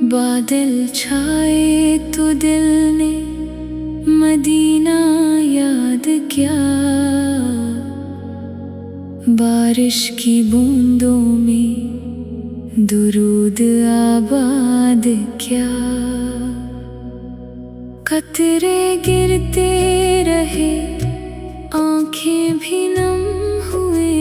बादल छाए तो दिल ने मदीना याद किया। बारिश की बूंदों में दुरूद आबाद क्या। कतरे गिरते रहे आंखें भी नम हुए।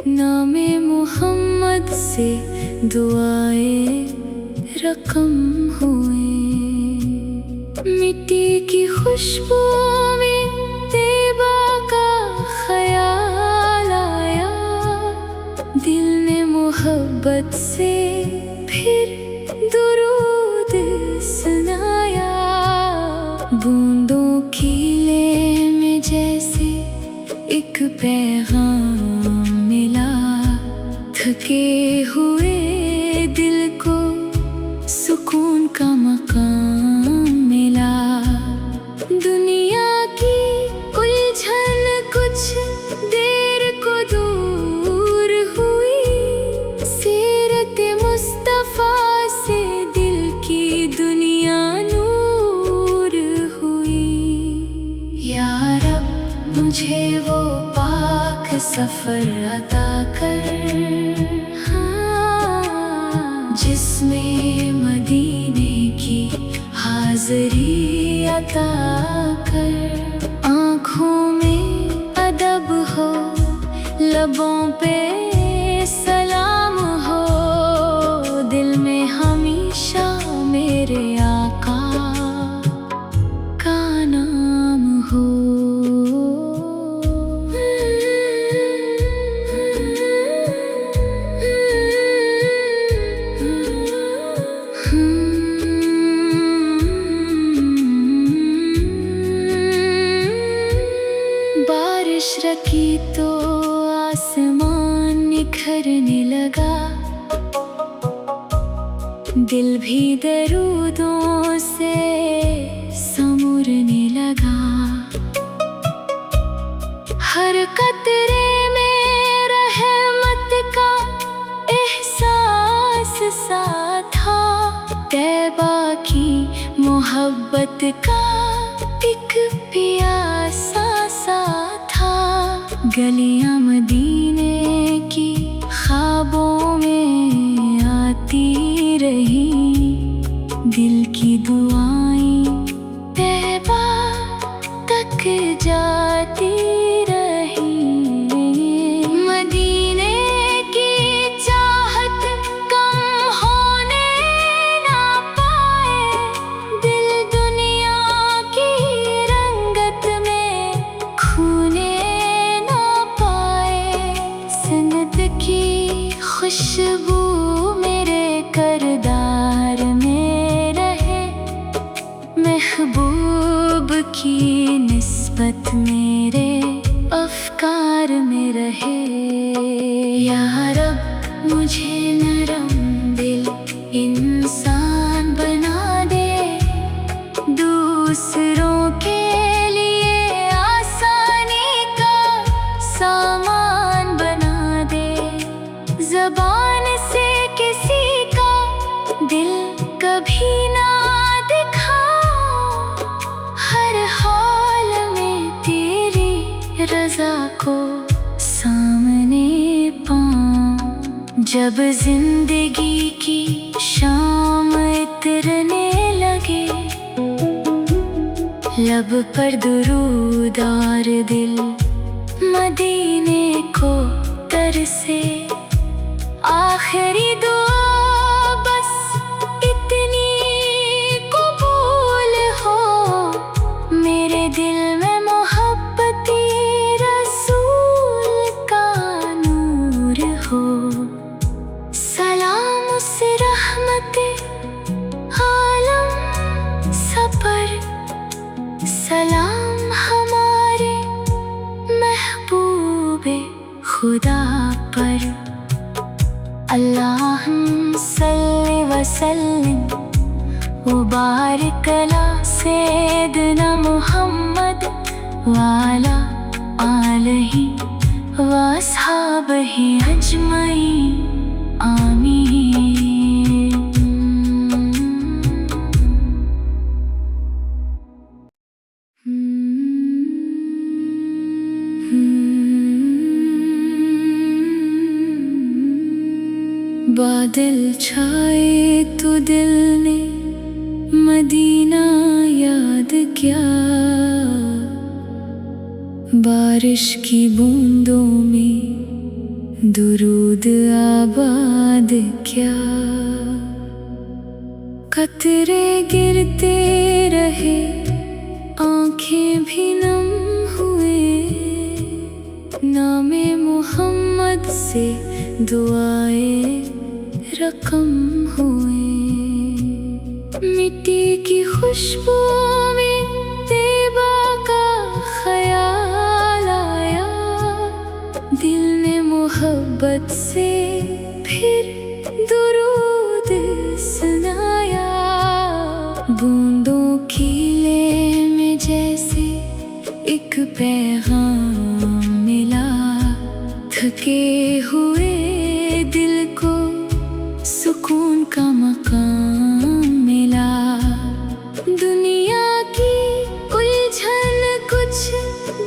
नामे मोहम्मद से दुआएं रकम हुए। मिट्टी की खुशबू में तैबा का ख्याल आया। दिल ने मोहब्बत से फिर दुरूद सुनाया। बूंदों की ले में जैसे एक पैगाम मिला। थके हुए दिल को सुकून का मकाम मिला। दुनिया की उलझन कुछ देर को दूर हुई। सीरत मुस्तफा से दिल की दुनिया नूर हुई। या रब मुझे वो पाक सफर अता कर, जिसमें मदीने की हाज़री अता कर। आँखों में अदब हो, लबों पे सलाम हो। दिल में हमेशा मेरे आका का नाम हो। बारिश रखी तो आसमान निखरने लगा। दिल भी दरूदों से समूरने लगा। हर कतरे में रहमत का एहसास सा था। तैबा की मोहब्बत का एक प्यासा सा था। गलियां मदीने की ख्वाबों में आती रही। दिल की दुआएं तैबा तक जाती रही। मदीने की चाहत कम होने ना पाए। दिल दुनिया की रंगत में खोने ना पाए। सनत की खुशबू मेरे करदार में रहे। महबूब की निस्बत मेरे अफकार में रहे। या रब मुझे नरम दिल इंसान बना दे। दूसरों के लिए आसानी का सामान बना दे। ज़बान से किसी का दिल कभी ना दिखा। हर हाल में तेरी रज़ा को सामने पाऊं। जब जिंदगी की शाम इतरने लगे। लब पर दुरूद और दिल मदीने को तरसे। आखिरी दुआ बस इतनी कबूल हो। मेरे दिल में मोहब्बती रसूल का नूर हो। सलाम उस रहमते आलम सपर। सलाम हमारे महबूबे खुदा पर। अल्लाहुम्मा सल्लि व सल्लिम व बारिक अला सय्यिदिना मुहम्मद व अला आलिहि व अस्हाबिहि अजमईन। आमीन। बादल छाए तो दिल ने मदीना याद किया, बारिश की बूंदों में दुरूद आबाद क्या। कतरे गिरते रहे आंखें भी नम हुए, नामे मोहम्मद से दुआएं रकम हुए। मिट्टी की खुशबू में तैबा का ख्याल आया, दिल ने मोहब्बत से फिर दुरूद सुनाया। बूंदों की ले में जैसे एक पैगाम मिला, थके हुए दिल को सुकून का मकाम मिला। दुनिया की उलझन कुछ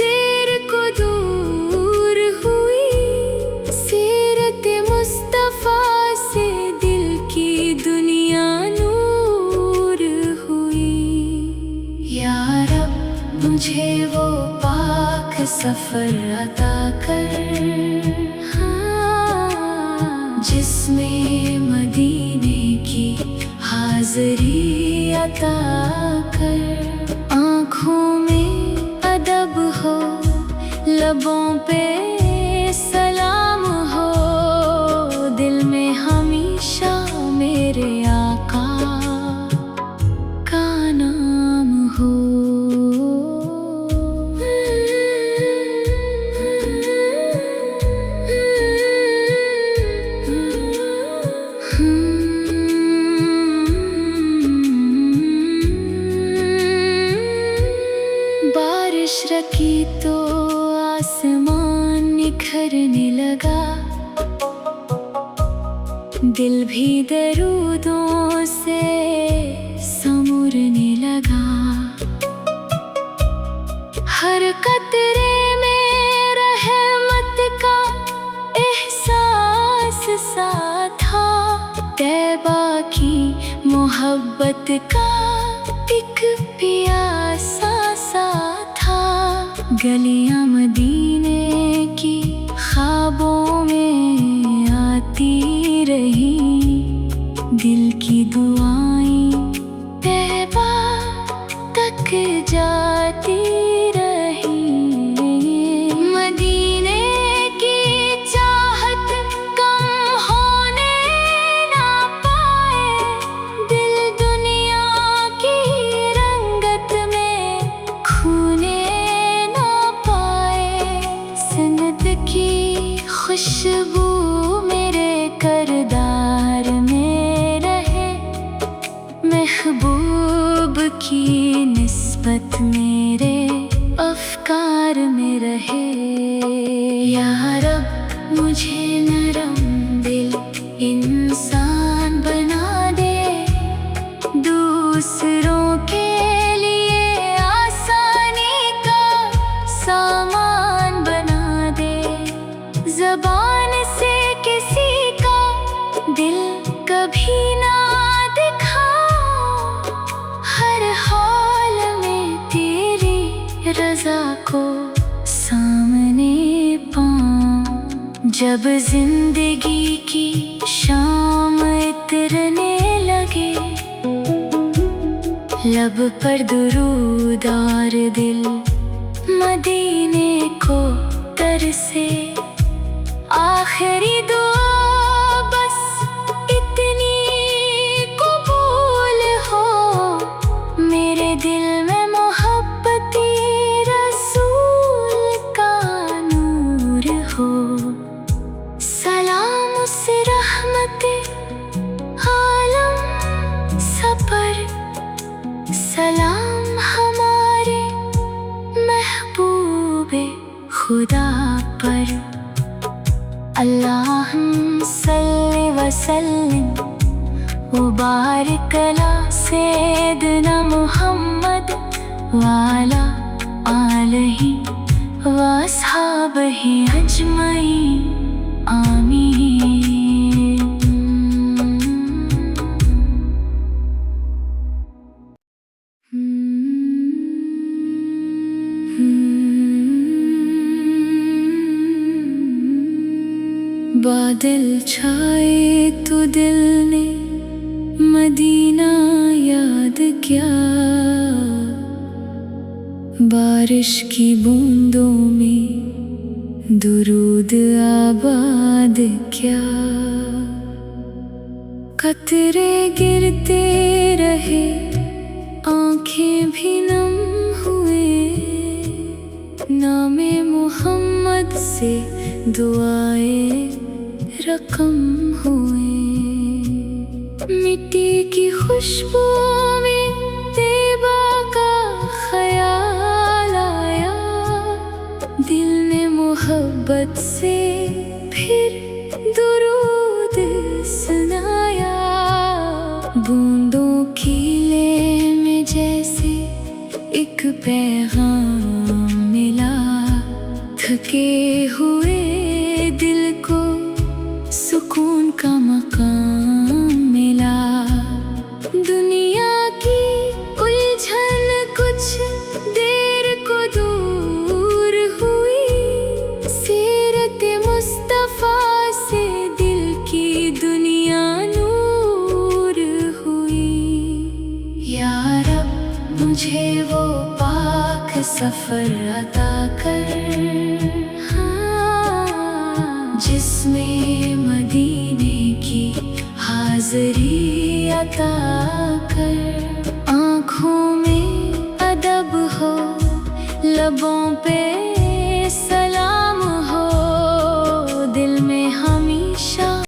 देर को दूर हुई, सीरत मुस्तफा से दिल की दुनिया नूर हुई। या रब मुझे वो पाक सफर अता कर, जिसमें मदीने की हाज़री अता कर। आँखों में अदब हो, लबों पे सलाम हो, दिल में हमेशा मेरे आका का नाम हो। बारिश रखी तो आसमान निखरने लगा, दिल भी दरूदों से समूरने लगा। हर कतरे में रहमत का एहसास सा था, तैबा की मोहब्बत का एक प्यासा सा था। गलियां मदीने की ख्वाबों में आती रही, दिल की दुआएं तैबा तक जाती रही। मदीने की चाहत कम होने ना पाए, दिल दुनिया की रंगत में खूने ना पाए। सनत की खुशबू मेरे करदार में रहे, महबूब की निस्बत मेरे अफकार में रहे। या रब मुझे नरम दिल इंसान बना दे, दूसरों के लिए आसानी का सामान बना दे। ज़बान से किसी का दिल कभी ना दिखाओ, हर हाल में तेरी रज़ा को सामने पाऊं। जब जिंदगी की शाम इतरने लगे, लब पर दुरूद और दिल मदीने को तरसे। आखिरी दुआ बस इतनी कबूल हो, मेरे दिल में मोहब्बती रसूल का नूर हो। सलाम उस रहमते आलम सपर, सलाम हमारे महबूबे खुदा पर। अल्लाहुम्मा सल्लि व सल्लिम व बारिक अला सय्यिदिना मुहम्मद व अला आलिहि व अस्हाबिहि अजमईन। आमीन। बादल छाए तो दिल ने मदीना याद किया, बारिश की बूंदों में दुरूद आबाद क्या। कतरे गिरते रहे आंखें भी नम हुए, नामे मोहम्मद से दुआएं रकम हुए। मिट्टी की खुशबू में तैबा का ख्याल आया, दिल ने मोहब्बत से फिर दुरूद सुनाया। बूंदों की ले में जैसे एक पैगाम मिला, थके हुए दिल को सुकून का मकाम मिला। दुनिया की उलझन कुछ देर को दूर हुई, सीरत मुस्तफा से दिल की दुनिया नूर हुई। या रब मुझे वो पाक सफर अता कर, जिसमें मदीने की हाज़री अता कर।